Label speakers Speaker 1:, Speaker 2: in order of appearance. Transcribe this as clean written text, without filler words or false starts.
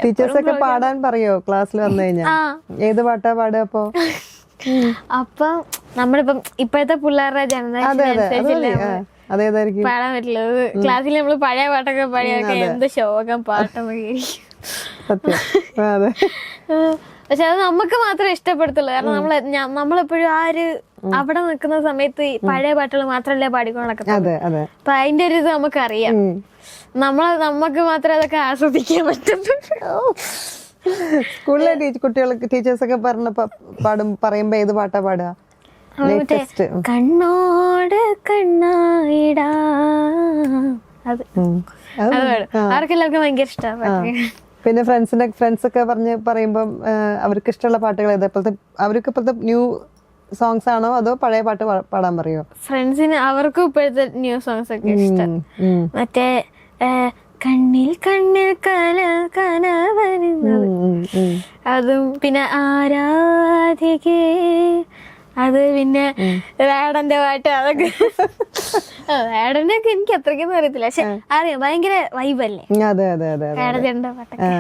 Speaker 1: Teachers ഒക്കെ പാടാൻ പറയോ ക്ലാസ്സിൽ വന്നു കഴിഞ്ഞാ? ഏത് പാട്ടാ പാടുക അപ്പൊ?
Speaker 2: അപ്പൊ നമ്മളിപ്പം ഇപ്പോഴത്തെ പിള്ളേരുടെ ജനറേഷൻ
Speaker 1: അതേതായിരിക്കും
Speaker 2: പാടാൻ പറ്റുള്ളത്? ക്ലാസ്സിൽ നമ്മള് പഴയ പാട്ടൊക്കെ പാടിയൊക്കെ എന്ത് ശോകം പാട്ടൊക്കെ.
Speaker 1: സത്യം. അതെ.
Speaker 2: പക്ഷെ അത് നമുക്ക് മാത്രമേ ഇഷ്ടപ്പെടുത്തുള്ളൂ. കാരണം നമ്മളെപ്പോഴും ആ ഒരു അവിടെ നിൽക്കുന്ന സമയത്ത് പഴയ പാട്ടുകൾ മാത്രമല്ലേ പാടിക്കൊണ്ടൊക്കെ. അപ്പൊ അതിന്റെ ഒരു ഇത് നമുക്കറിയാം. നമുക്ക് മാത്രമേ അതൊക്കെ ആസ്വദിക്കാൻ പറ്റുള്ളൂ.
Speaker 1: സ്കൂളിലെ കുട്ടികൾക്ക് ടീച്ചേഴ്സൊക്കെ പറയുമ്പോ ഏത് പാട്ടാ പാടുക?
Speaker 2: കണ്ണോട് കണ്ണായിടാ, അത് ആർക്കെല്ലാവർക്കും ഭയങ്കര ഇഷ്ടമാണ്.
Speaker 1: പിന്നെ ഫ്രണ്ട്സ് ഒക്കെ പറയുമ്പം അവർക്ക് ഇഷ്ടമുള്ള പാട്ടുകൾ ഏതാ? അവർക്ക് ഇപ്പോഴത്തെ ന്യൂ സോങ്സ് ആണോ അതോ പഴയ പാട്ട് പാടാൻ പറയോ?
Speaker 2: ഫ്രണ്ട്സിന് അവർക്കും ഇപ്പോഴത്തെ ന്യൂ സോങ്സ് ഒക്കെ ഇഷ്ടം. മറ്റേ കണ്ണിൽ കണ്ണിൽ കനവരുന്നത്, അതും പിന്നെ ആരാധികേ, അത് പിന്നെ വേടന്റെ പാട്ട്, അതൊക്കെ. വേടന്റെ ഒക്കെ എനിക്ക് അത്രയ്ക്കൊന്നും അറിയത്തില്ല, പക്ഷെ അറിയാം ഭയങ്കര വൈബല്ലേ വേടന്റെ പാട്ടൊക്കെ.